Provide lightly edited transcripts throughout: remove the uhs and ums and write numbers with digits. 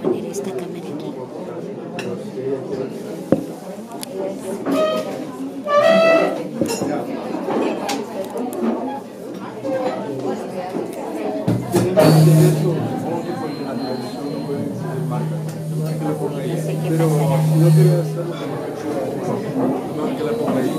Poner esta cámara aquí. Pero si no quiere hacerlo, no, que la ponga ahí.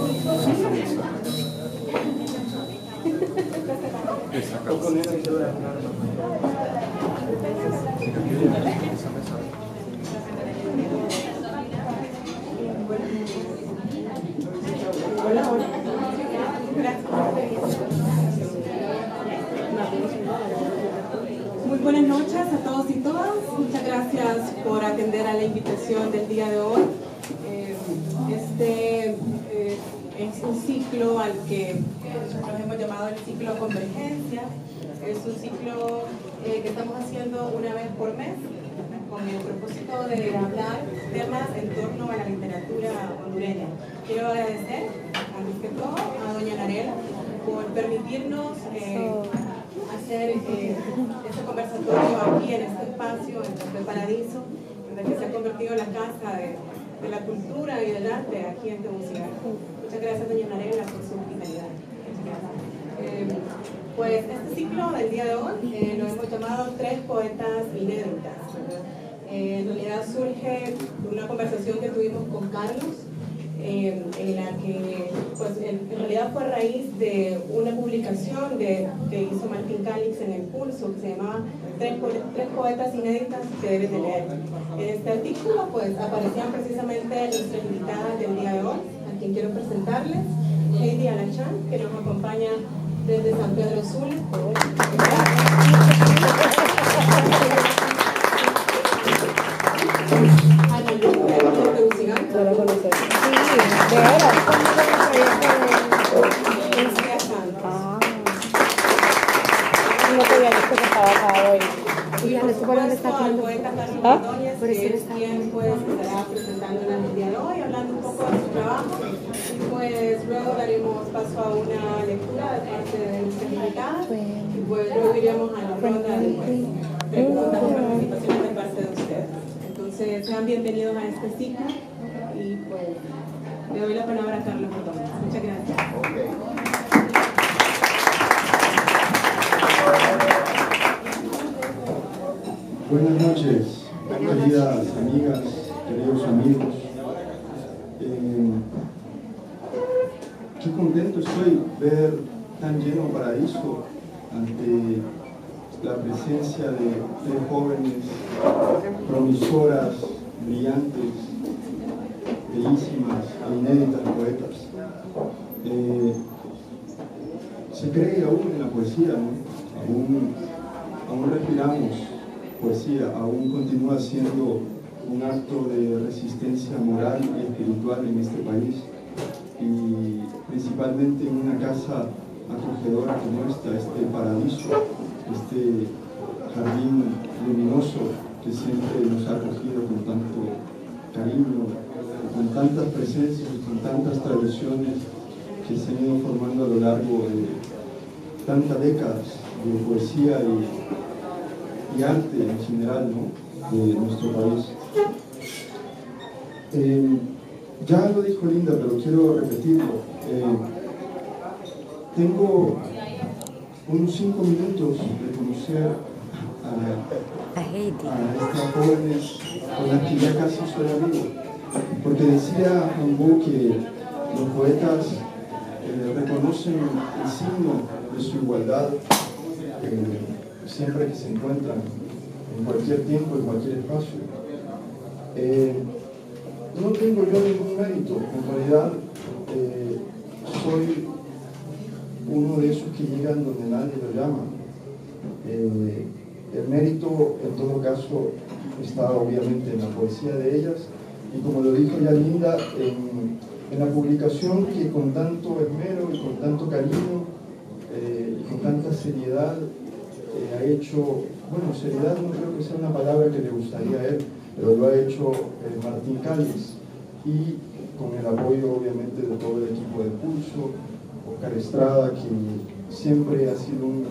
Muy buenas noches a todos y todas. Muchas gracias por atender a la invitación del día de hoy. Este es un ciclo al que nosotros hemos llamado el ciclo Convergencia. Es un ciclo que estamos haciendo una vez por mes con el propósito de hablar temas en torno a la literatura hondureña. Quiero agradecer, antes que todo, a doña Narela por permitirnos hacer este conversatorio aquí en este espacio, en el Paradiso, en el que se ha convertido en la casa de la cultura y del arte aquí en Tegucigalpa. Muchas gracias, doña Narela, por su hospitalidad. Pues este ciclo del día de hoy lo hemos llamado Tres Poetas Inéditas. En realidad surge de una conversación que tuvimos con Carlos, en la que pues, en realidad fue a raíz de una publicación que hizo Martín Calix en El Pulso, que se llamaba Tres Poetas Inéditas que debes de leer. En este artículo pues, aparecían precisamente nuestras invitadas del día de hoy, a quien quiero presentarles, Heidi Alachan, que nos acompaña desde San Pedro Sula. Ana Luna, de Tegucigalpa. No lo conoces. Sí, de veras. No te había visto que estaba acá hoy. Y por supuesto al poeta Carlos Ordóñez, Por eso que es está quien pues estará presentándonos el día de hoy, hablando un poco de su trabajo. Y pues luego daremos paso a una lectura de parte de nuestras invitadas. Y pues luego iremos a la ronda de preguntas y participaciones de parte de ustedes. Entonces sean bienvenidos a este ciclo y pues le doy la palabra a Carlos Ordóñez. Muchas gracias. Buenas noches, queridas amigas, queridos amigos. Qué contento estoy ver tan lleno Paradiso ante la presencia de tres jóvenes promisoras, brillantes, bellísimas e inéditas poetas. Se cree aún en la poesía, ¿no? Aún respiramos poesía, aún continúa siendo un acto de resistencia moral y espiritual en este país, y principalmente en una casa acogedora como esta, este paradiso, este jardín luminoso que siempre nos ha acogido con tanto cariño, con tantas presencias, con tantas tradiciones que se han ido formando a lo largo de tantas décadas de poesía y arte en general, ¿no?, de nuestro país. Ya lo dijo Linda, pero quiero repetirlo. Tengo unos 5 minutos de conocer a estas jóvenes con las que ya casi soy amigo, porque decía Rambo que los poetas reconocen el signo de su igualdad siempre que se encuentran en cualquier tiempo, en cualquier espacio. No tengo yo ningún mérito, en realidad soy uno de esos que llegan donde nadie lo llama. El mérito, en todo caso, está obviamente en la poesía de ellas, y como lo dijo ya Linda, en la publicación que con tanto esmero y con tanto cariño y con tanta seriedad ha hecho, bueno, seriedad no creo que sea una palabra que le gustaría a él, pero lo ha hecho Martín Calix. y con el apoyo obviamente de todo el equipo de Pulso, Oscar Estrada, que siempre ha sido un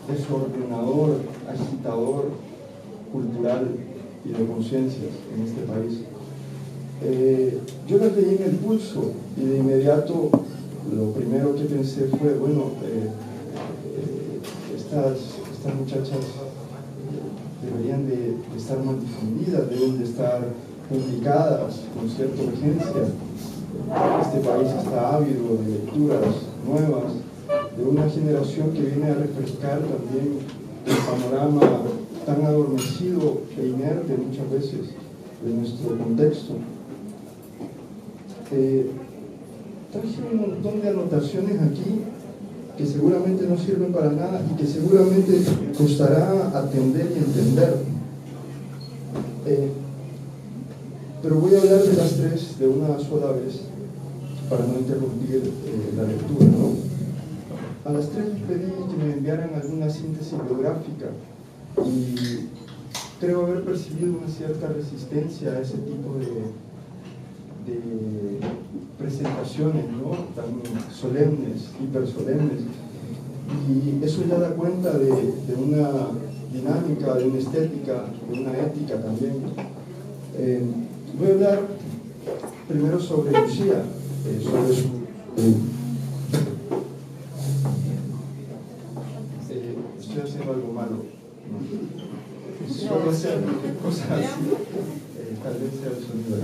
desordenador, agitador cultural y de conciencias en este país. Yo las leí en el Pulso y de inmediato lo primero que pensé fue, bueno, estas muchachas deberían de estar más difundidas, deben de estar publicadas con cierta urgencia. Este país está ávido de lecturas nuevas, de una generación que viene a refrescar también el panorama tan adormecido e inerte muchas veces de nuestro contexto. Traje un montón de anotaciones aquí que seguramente no sirven para nada y que seguramente costará atender y entender. Pero voy a hablar de las tres de una sola vez para no interrumpir la lectura, ¿no? A las tres les pedí que me enviaran alguna síntesis biográfica y creo haber percibido una cierta resistencia a ese tipo de presentaciones, ¿no? Tan solemnes, hipersolemnes, y eso ya da cuenta de una dinámica, de una estética, de una ética también. Voy a hablar primero sobre Lucía, sobre su... estoy haciendo algo malo, ¿no? Suelo hacer cosas así, tal vez sea el sonido.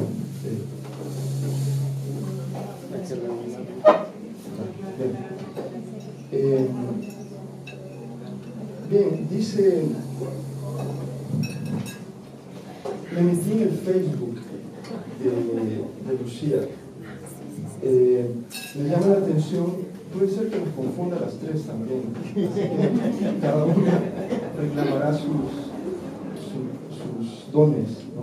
Bien, dice, me metí en el Facebook de Lucía. Me llama la atención, puede ser que nos confunda las tres también, cada una reclamará sus dones, ¿no?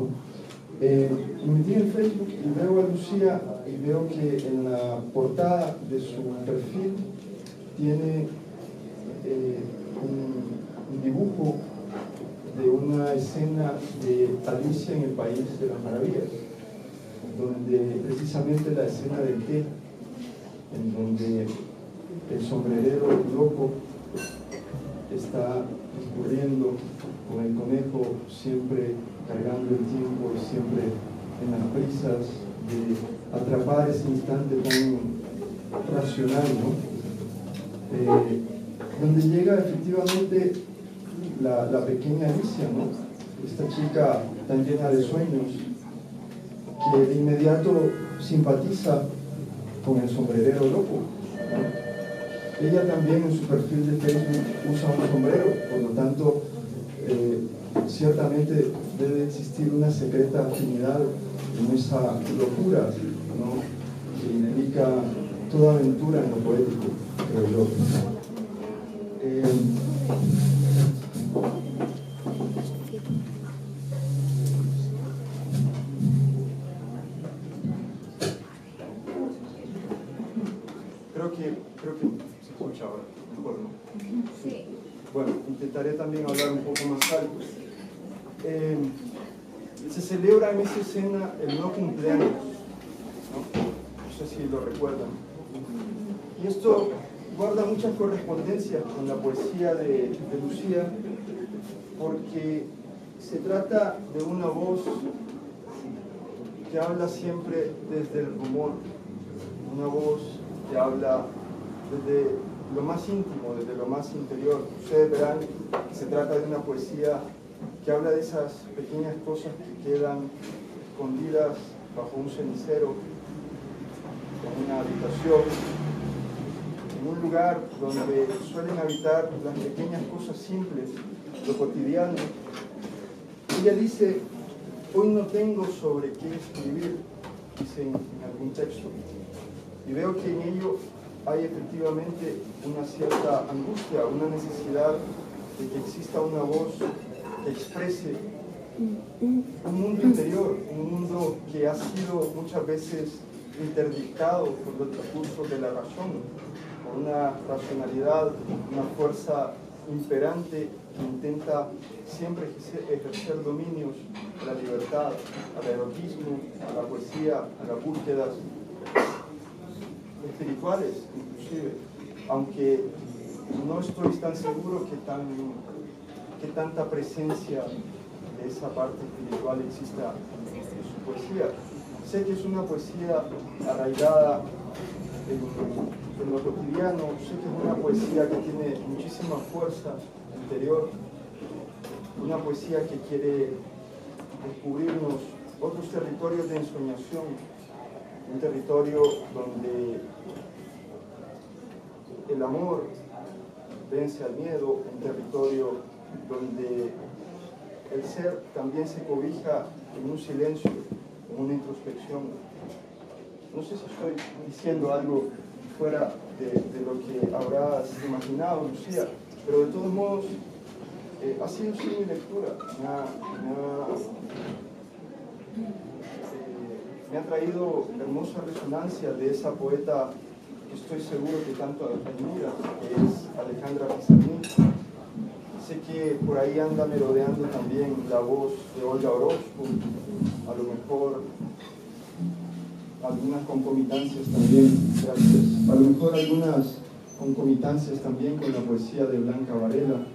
Me metí en el Facebook y veo a Lucía y veo que en la portada de su perfil tiene un dibujo de una escena de Alicia en el País de las Maravillas, donde precisamente la escena del té, en donde el sombrerero loco está discurriendo con el conejo, siempre cargando el tiempo, siempre en las prisas de atrapar ese instante tan racional, ¿no? Donde llega efectivamente la pequeña Alicia, ¿no? Esta chica tan llena de sueños, que de inmediato simpatiza con el sombrerero loco, ¿no? Ella también en su perfil de Facebook usa un sombrero, por lo tanto ciertamente debe existir una secreta afinidad en esa locura, ¿no? Que implica toda aventura en lo poético, creo yo. Creo que se escucha ahora, mejor, ¿no? Sí. Bueno, intentaré también hablar un poco más alto. Se celebra en esa escena el no cumpleaños, ¿no? No sé si lo recuerdan. Y esto guarda muchas correspondencias con la poesía de Lucía, porque se trata de una voz que habla siempre desde el rumor, una voz que habla desde lo más íntimo, desde lo más interior. Ustedes verán que se trata de una poesía que habla de esas pequeñas cosas que quedan escondidas bajo un cenicero, en una habitación, en un lugar donde suelen habitar las pequeñas cosas simples, lo cotidiano. Ella dice, hoy no tengo sobre qué escribir, dice en algún texto. Y veo que en ello hay efectivamente una cierta angustia, una necesidad de que exista una voz que exprese un mundo interior, un mundo que ha sido muchas veces interdictado por los recursos de la razón, por una racionalidad, una fuerza imperante que intenta siempre ejercer dominios a la libertad, al erotismo, a la poesía, a las búsquedas espirituales, inclusive, aunque no estoy tan seguro que tanta presencia de esa parte espiritual exista en su poesía. Sé que es una poesía arraigada en lo cotidiano, sé que es una poesía que tiene muchísima fuerza interior, una poesía que quiere descubrirnos otros territorios de ensoñación, un territorio donde el amor vence al miedo, un territorio donde el ser también se cobija en un silencio, en una introspección. No sé si estoy diciendo algo fuera de lo que habrás imaginado, Lucía, pero de todos modos ha sido sí mi lectura. Me ha traído hermosa resonancia de esa poeta que estoy seguro que tanto admiras, que es Alejandra Pizarnik. Sé que por ahí anda merodeando también la voz de Olga Orozco, a lo mejor algunas concomitancias también, gracias, a lo mejor algunas concomitancias también con la poesía de Blanca Varela.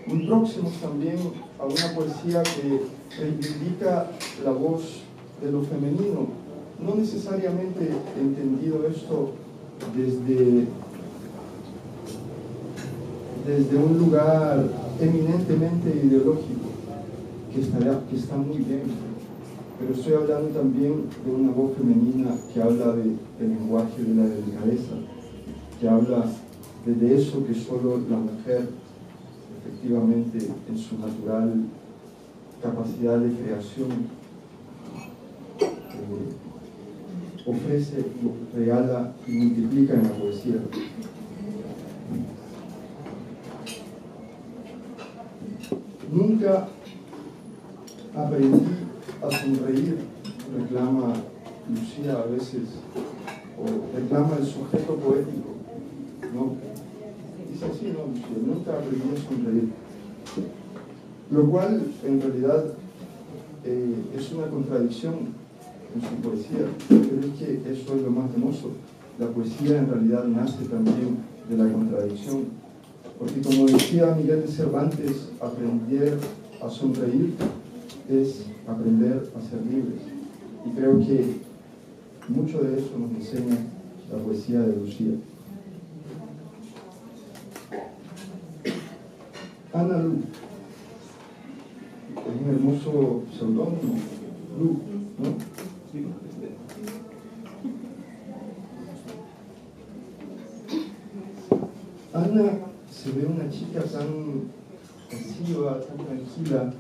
Muy próximos también a una poesía que reivindica la voz de lo femenino, no necesariamente entendido esto desde un lugar eminentemente ideológico, que está muy bien, pero estoy hablando también de una voz femenina que habla del lenguaje de la delicadeza, que habla de eso que solo la mujer, efectivamente, en su natural capacidad de creación, ofrece, regala y multiplica en la poesía. Nunca aprendí a sonreír, reclama Lucía a veces, o reclama el sujeto poético, ¿no? Dice así, no, Lucía, nunca aprendí a sonreír. Lo cual, en realidad, es una contradicción en su poesía, pero es que eso es lo más hermoso. La poesía en realidad nace también de la contradicción. Porque como decía Miguel de Cervantes, aprender a sonreír es aprender a ser libres. Y creo que mucho de eso nos enseña la poesía de Lucía. Ana Lu. Es un hermoso seudónimo. Lu, ¿no? Ana se ve una chica tan pasiva, tan tranquila,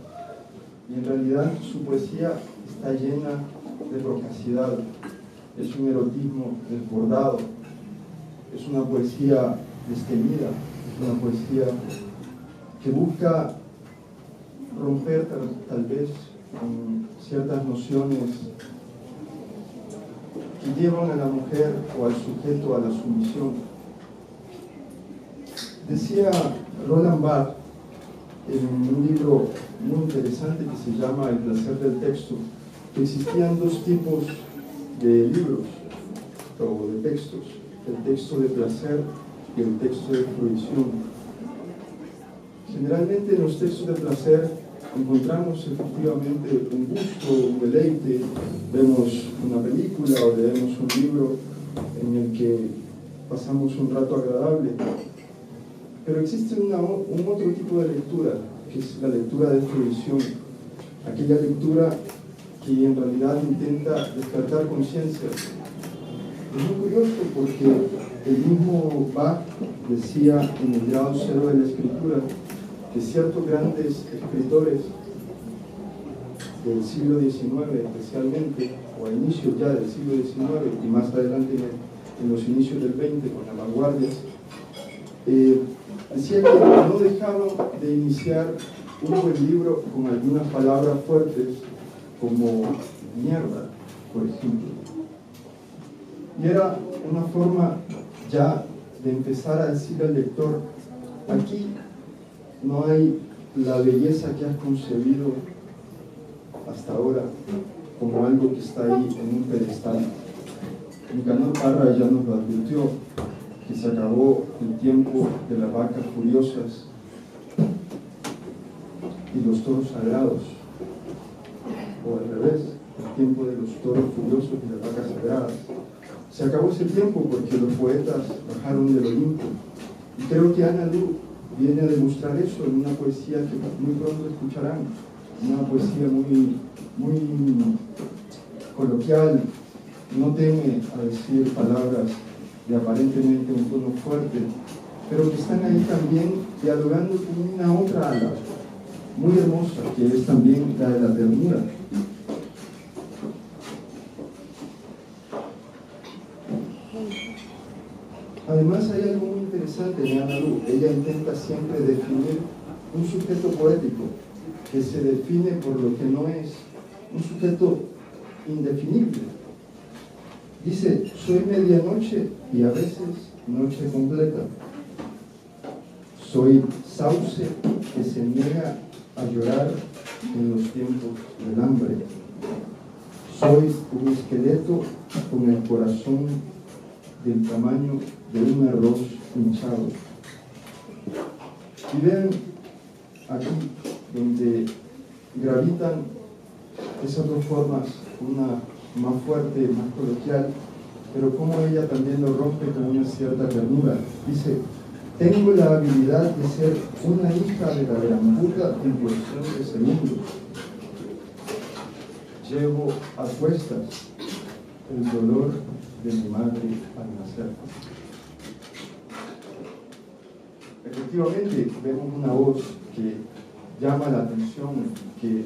y en realidad su poesía está llena de procacidad. Es un erotismo desbordado, es una poesía desteñida, es una poesía que busca romper tal vez con ciertas nociones que llevan a la mujer o al sujeto a la sumisión. Decía Roland Barthes en un libro muy interesante que se llama El placer del texto, que existían dos tipos de libros o de textos, el texto de placer y el texto de fruición. Generalmente en los textos de placer encontramos efectivamente un gusto, un deleite, vemos una película o leemos un libro en el que pasamos un rato agradable. Pero existe un otro tipo de lectura, que es la lectura de fruición, aquella lectura que en realidad intenta despertar conciencia. Es muy curioso porque el mismo Bach decía en el grado cero de la escritura que ciertos grandes escritores del siglo XIX especialmente, o a inicios ya del siglo XIX y más adelante en los inicios del XX con las vanguardias, decía que no dejaban de iniciar un buen libro con algunas palabras fuertes como mierda, por ejemplo. Y era una forma ya de empezar a decir al lector, aquí no hay la belleza que has concebido hasta ahora como algo que está ahí en un pedestal. Nicanor Parra ya nos lo advirtió, que se acabó el tiempo de las vacas furiosas y los toros sagrados, o al revés, el tiempo de los toros furiosos y las vacas sagradas. Se acabó ese tiempo porque los poetas bajaron del Olimpo, y creo que Ana Lu viene a demostrar eso en una poesía que muy pronto escucharán, una poesía muy coloquial, no teme a decir palabras de aparentemente un tono fuerte, pero que están ahí también dialogando con una otra ala muy hermosa, que es también la de la ternura. Además hay algo muy interesante en Ana Lu. Ella intenta siempre definir un sujeto poético que se define por lo que no es, un sujeto indefinible. Dice, soy medianoche y a veces noche completa. Soy sauce que se niega a llorar en los tiempos del hambre. Soy un esqueleto con el corazón del tamaño de un arroz hinchado. Y vean aquí donde gravitan esas dos formas, una más fuerte, más coloquial, pero como ella también lo rompe con una cierta ternura. Dice, tengo la habilidad de ser una hija de la gran puta en cuestión de segundos. Llevo a cuestas el dolor de mi madre al nacer. Efectivamente, vemos una voz que llama la atención, que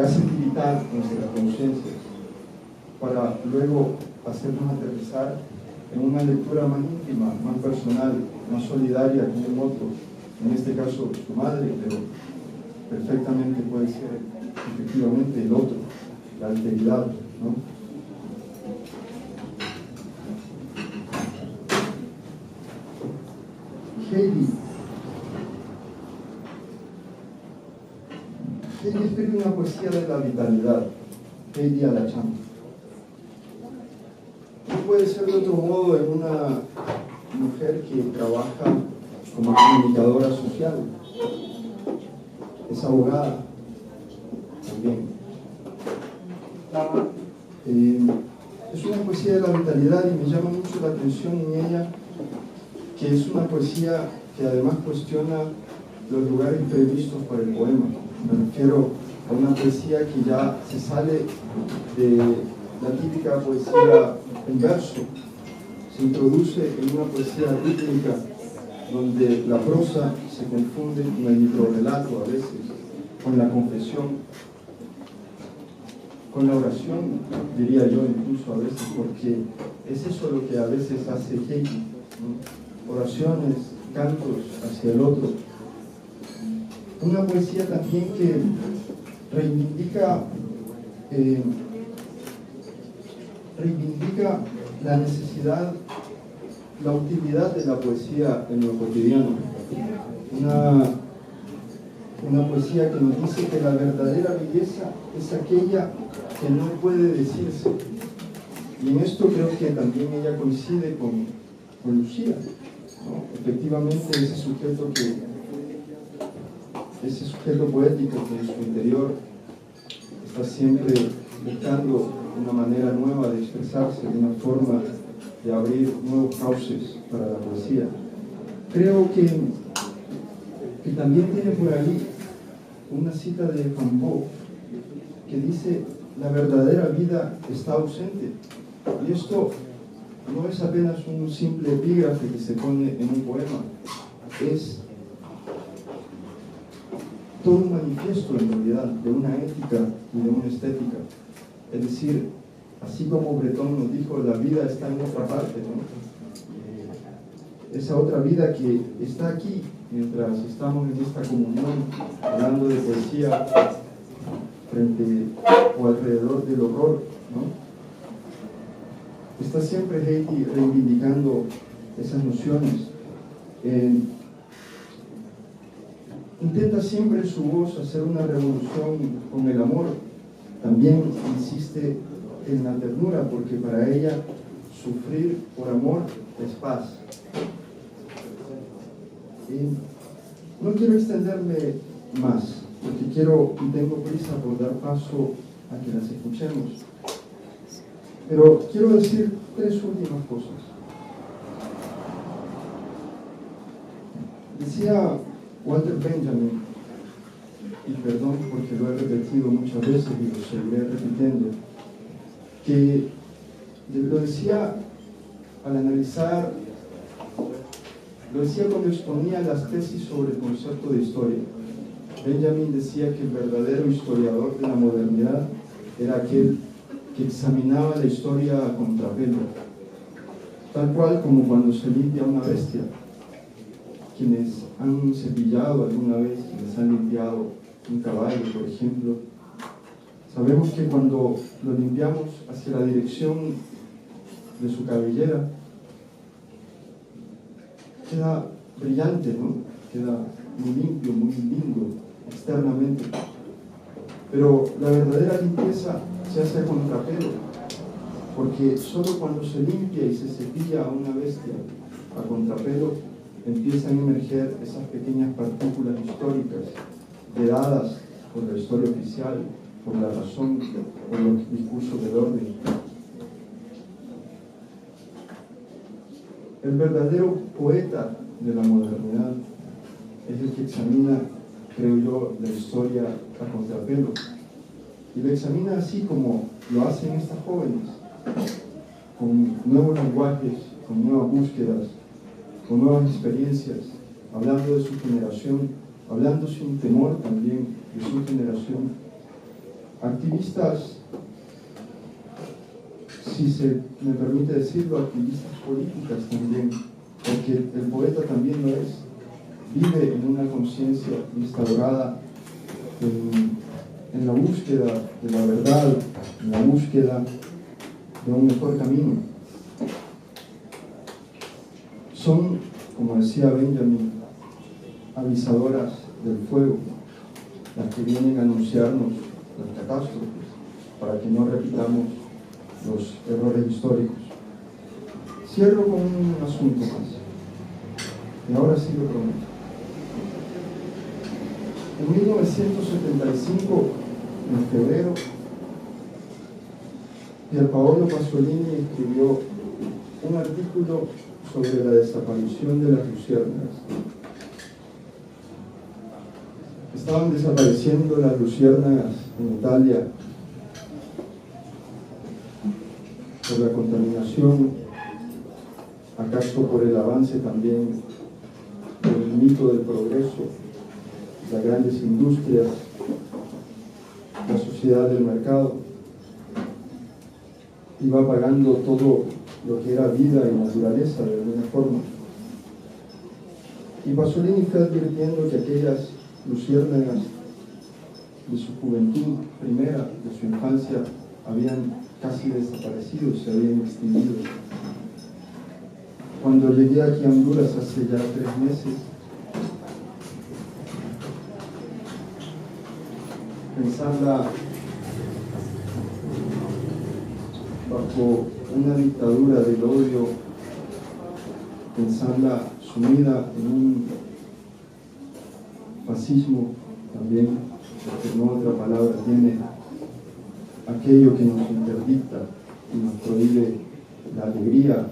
hace tiritar nuestras conciencias para luego hacernos aterrizar en una lectura más íntima, más personal, más solidaria con un otro, en este caso su madre, pero perfectamente puede ser efectivamente el otro, la alteridad, ¿no? Heidi escribe una poesía de la vitalidad, Heidi Alachán. No puede ser de otro modo en una mujer que trabaja como comunicadora social, es abogada también. Es una poesía de la vitalidad y me llama mucho la atención en ella que es una poesía que además cuestiona los lugares previstos para el poema. Me refiero a una poesía que ya se sale de la típica poesía en verso, se introduce en una poesía rítmica donde la prosa se confunde con el microrrelato a veces, con la confesión, con la oración, diría yo incluso a veces, porque es eso lo que a veces hace Heidi, ¿no? Oraciones, cantos hacia el otro. Una poesía también que reivindica la necesidad, la utilidad de la poesía en lo cotidiano. Una poesía que nos dice que la verdadera belleza es aquella que no puede decirse. Y en esto creo que también ella coincide con Lucía, ¿no? Efectivamente ese sujeto poético que en su interior está siempre buscando una manera nueva de expresarse, una forma de abrir nuevos cauces para la poesía. Creo que también tiene por ahí una cita de Van Gogh que dice: la verdadera vida está ausente. Y esto no es apenas un simple epígrafe que se pone en un poema, es todo un manifiesto en realidad de una ética y de una estética. Es decir, así como Breton nos dijo, la vida está en otra parte, ¿no? Esa otra vida que está aquí mientras estamos en esta comunión hablando de poesía frente o alrededor del horror, ¿no? Está siempre Heidi reivindicando esas nociones. intenta siempre en su voz hacer una revolución con el amor. También insiste en la ternura, porque para ella sufrir por amor es paz. No quiero extenderme más, porque quiero y tengo prisa por dar paso a que las escuchemos. Pero quiero decir 3 últimas cosas. Decía Walter Benjamin, y perdón porque lo he repetido muchas veces y lo seguiré repitiendo, que lo decía al analizar, lo decía cuando exponía las tesis sobre el concepto de historia. Benjamin decía que el verdadero historiador de la modernidad era aquel que examinaba la historia a contrapelo, tal cual como cuando se limpia una bestia. Quienes han cepillado alguna vez, quienes han limpiado un caballo, por ejemplo, sabemos que cuando lo limpiamos hacia la dirección de su cabellera, queda brillante, ¿no? Queda muy limpio, muy lindo externamente. Pero la verdadera limpieza se hace a contrapelo, porque solo cuando se limpia y se cepilla a una bestia a contrapelo, empiezan a emerger esas pequeñas partículas históricas heredadas por la historia oficial, por la razón, por los discursos del orden. El verdadero poeta de la modernidad es el que examina, creo yo, la historia a contrapelo. Y lo examina así como lo hacen estas jóvenes, con nuevos lenguajes, con nuevas búsquedas, con nuevas experiencias, hablando de su generación, hablando sin temor también de su generación. Activistas, si se me permite decirlo, activistas políticas también, porque el poeta también lo es, vive en una conciencia instaurada en la búsqueda de la verdad, en la búsqueda de un mejor camino. Son, como decía Benjamin, avisadoras del fuego, las que vienen a anunciarnos las catástrofes, para que no repitamos los errores históricos. Cierro con un asunto más, y ahora sí lo prometo. En 1975, en febrero, Pierpaolo Pasolini escribió un artículo sobre la desaparición de las luciérnagas. Estaban desapareciendo las luciérnagas en Italia por la contaminación, acaso por el avance también del mito del progreso, las grandes industrias, la sociedad del mercado, iba apagando todo lo que era vida y naturaleza de alguna forma. Y Pasolini fue advirtiendo que aquellas luciérnagas de su juventud primera, de su infancia, habían casi desaparecido, se habían extinguido. Cuando llegué aquí a Honduras hace ya 3 meses, pensarla bajo una dictadura del odio, pensarla sumida en un fascismo también, porque no otra palabra tiene, aquello que nos interdicta y nos prohíbe la alegría.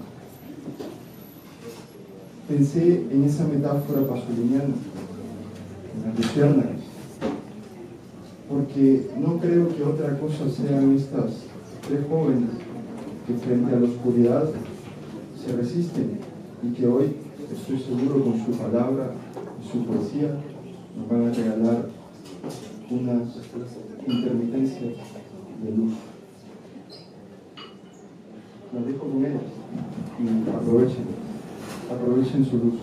Pensé en esa metáfora pasoliniana, en las luciérnagas, porque no creo que otra cosa sean estas 3 jóvenes que frente a la oscuridad se resisten y que hoy, estoy seguro, con su palabra y su poesía, nos van a regalar unas intermitencias de luz. Las dejo con ellas y aprovechen su luz.